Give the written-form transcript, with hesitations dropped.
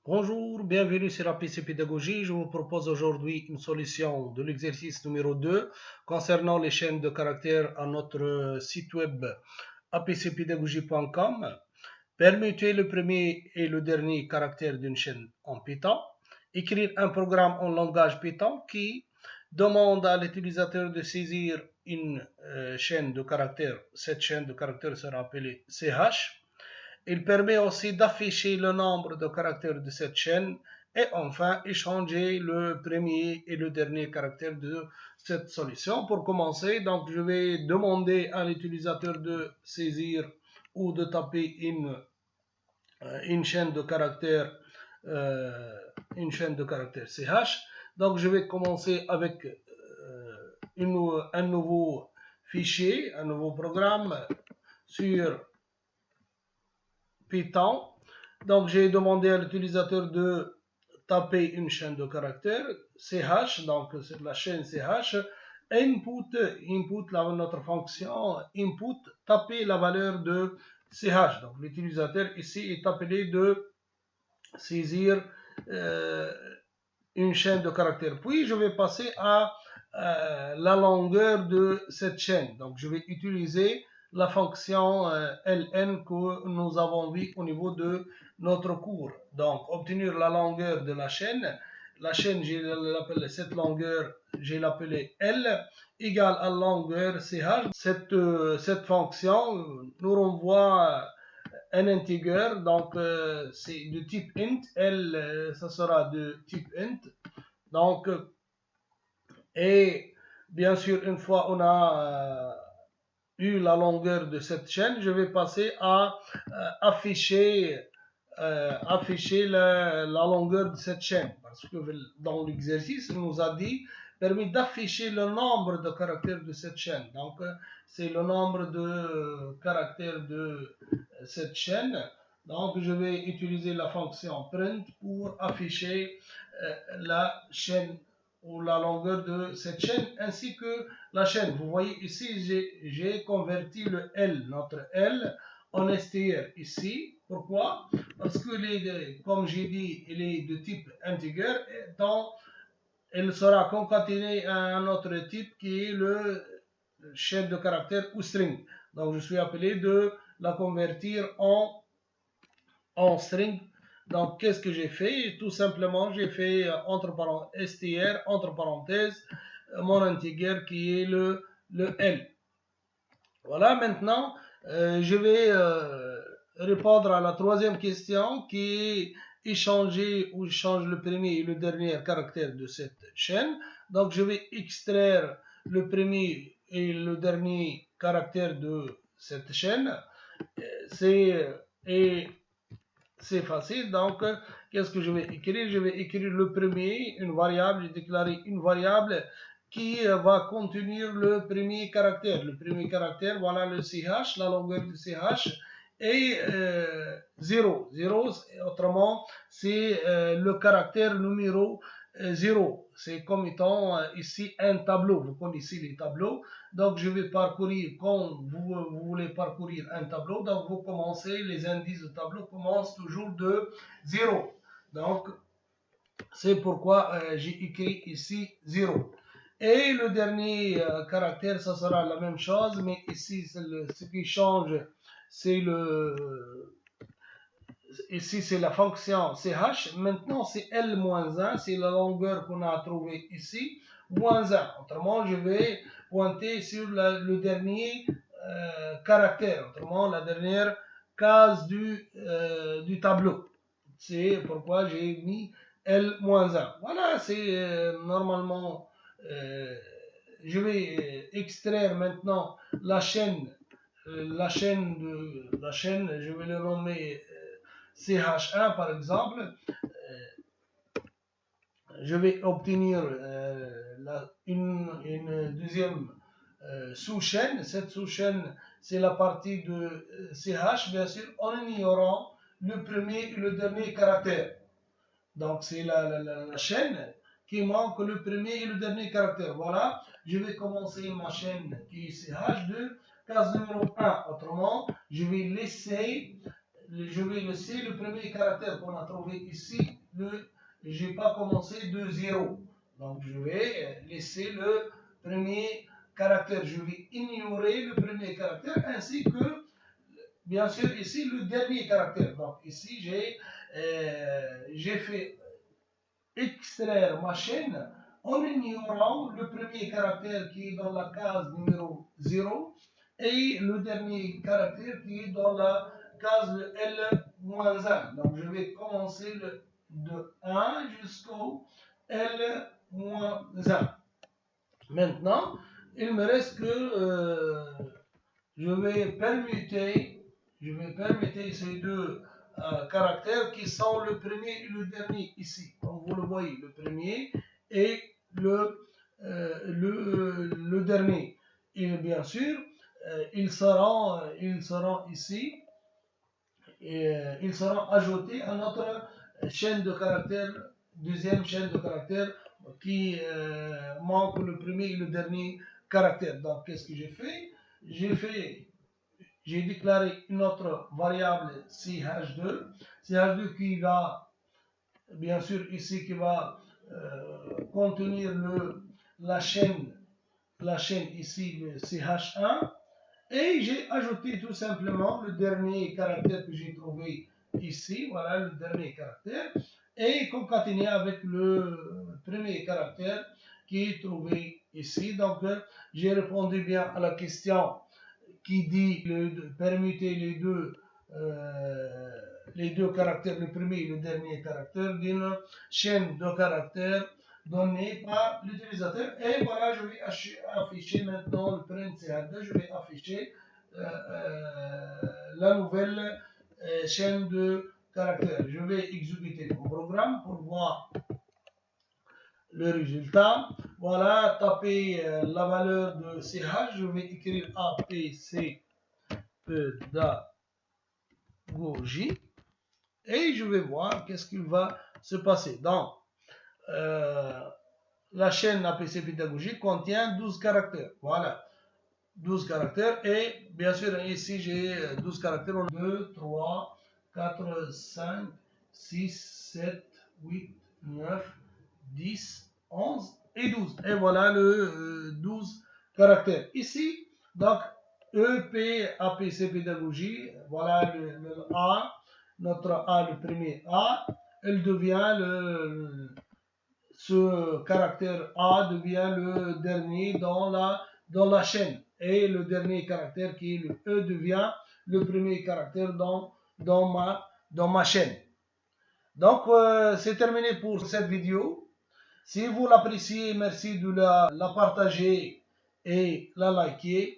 Bonjour, bienvenue sur APC Pédagogie. Je vous propose aujourd'hui une solution de l'exercice numéro 2 concernant les chaînes de caractères à notre site web apcpédagogie.com. Permettez le premier et le dernier caractère d'une chaîne en Python. Écrire un programme en langage Python qui demande à l'utilisateur de saisir une chaîne de caractères. Cette chaîne de caractères sera appelée CH. Il permet aussi d'afficher le nombre de caractères de cette chaîne et enfin échanger le premier et le dernier caractère de cette solution. Pour commencer, donc je vais demander à l'utilisateur de saisir ou de taper une chaîne de caractères CH. Donc je vais commencer avec un nouveau fichier, un nouveau programme sur Python. Donc j'ai demandé à l'utilisateur de taper une chaîne de caractères CH, donc c'est la chaîne CH, input, notre fonction input, taper la valeur de CH. Donc l'utilisateur ici est appelé de saisir une chaîne de caractères. Puis je vais passer à la longueur de cette chaîne. Donc je vais utiliser la fonction ln que nous avons vu au niveau de notre cours. Donc obtenir la longueur de la chaîne. La chaîne, cette longueur, j'ai l'appelé L égale à longueur CH. Cette fonction nous renvoie un integer, donc c'est de type int, L, ça sera de type int. Donc, et bien sûr, une fois on a eu la longueur de cette chaîne, je vais passer à afficher la longueur de cette chaîne. Parce que dans l'exercice, il nous a dit permis d'afficher le nombre de caractères de cette chaîne. Donc, c'est le nombre de caractères de cette chaîne. Donc, je vais utiliser la fonction print pour afficher la chaîne ou la longueur de cette chaîne ainsi que la chaîne. Vous voyez ici, j'ai converti le L, notre L, en str ici. Pourquoi? Parce que, comme j'ai dit, il est de type integer, donc il sera concaténé à un autre type qui est le chaîne de caractère ou string. Donc je suis appelé de la convertir en string. Donc qu'est-ce que j'ai fait? Tout simplement, j'ai fait str, entre parenthèses, mon integer qui est le L. Voilà, maintenant, je vais répondre à la troisième question qui est échanger ou change le premier et le dernier caractère de cette chaîne. Donc, je vais extraire le premier et le dernier caractère de cette chaîne. Et c'est facile. Donc, qu'est-ce que je vais écrire? Je vais écrire le premier, une variable, j'ai déclaré une variable qui va contenir le premier caractère. Le premier caractère, voilà le CH, la longueur du CH, et 0. 0, autrement, c'est le caractère numéro 0. C'est comme étant ici un tableau. Vous connaissez les tableaux. Donc, je vais parcourir, quand vous voulez parcourir un tableau, donc vous commencez, les indices de tableau commencent toujours de 0. Donc, c'est pourquoi j'ai écrit ici 0. Et le dernier caractère, ça sera la même chose, mais ici, ce qui change, c'est ici, c'est la fonction ch. Maintenant, c'est L-1, c'est la longueur qu'on a trouvée ici, moins 1. Autrement, je vais pointer sur le dernier caractère, autrement, la dernière case du tableau. C'est pourquoi j'ai mis L-1. Voilà, c'est normalement, je vais extraire maintenant la chaîne, je vais le nommer CH1 par exemple. Je vais obtenir une deuxième sous-chaîne. Cette sous-chaîne, c'est la partie de CH, bien sûr, en ignorant le premier et le dernier caractère. Donc, c'est la chaîne qui manque le premier et le dernier caractère. Voilà, je vais commencer ma chaîne qui est CH de case numéro 1. Autrement, je vais laisser je vais laisser le premier caractère qu'on a trouvé ici. Je n'ai pas commencé de 0. Donc je vais laisser le premier caractère. Je vais ignorer le premier caractère ainsi que, bien sûr, ici le dernier caractère. Donc ici, j'ai fait extraire ma chaîne en ignorant le premier caractère qui est dans la case numéro 0 et le dernier caractère qui est dans la case L-1. Donc je vais commencer de 1 jusqu'au L-1. Maintenant, il me reste que je vais permuter ces deux caractères qui sont le premier et le dernier ici. Comme vous le voyez, le premier et le dernier. Et bien sûr, ils seront ici et ils seront ajoutés à notre chaîne de caractères, deuxième chaîne de caractères qui manque le premier et le dernier caractère. Donc, qu'est-ce que j'ai fait? J'ai déclaré une autre variable CH2 qui va, bien sûr, ici, qui va contenir la chaîne ici, le CH1, et j'ai ajouté tout simplement le dernier caractère que j'ai trouvé ici, voilà le dernier caractère, et concaténé avec le premier caractère qui est trouvé ici. Donc, j'ai répondu bien à la question qui dit permuter les deux caractères, le premier et le dernier caractère d'une chaîne de caractères donnée par l'utilisateur. Et voilà, je vais afficher maintenant le print CH2, je vais afficher la nouvelle chaîne de caractères. Je vais exécuter mon programme pour voir le résultat. Voilà, taper la valeur de CH, je vais écrire APC pédagogie et je vais voir qu'est-ce qu'il va se passer. Donc, la chaîne APC pédagogie contient 12 caractères. Voilà, 12 caractères et bien sûr ici j'ai 12 caractères. 2, 3, 4, 5, 6, 7, 8, 9, 10, 11 et 12. Et voilà le 12 caractères. Ici, donc, EP, APC pédagogie, voilà le A, notre A, le premier A, elle devient ce caractère A devient le dernier dans la chaîne. Et le dernier caractère qui est le E devient le premier caractère dans ma chaîne. Donc, c'est terminé pour cette vidéo. Si vous l'appréciez, merci de la partager et la liker.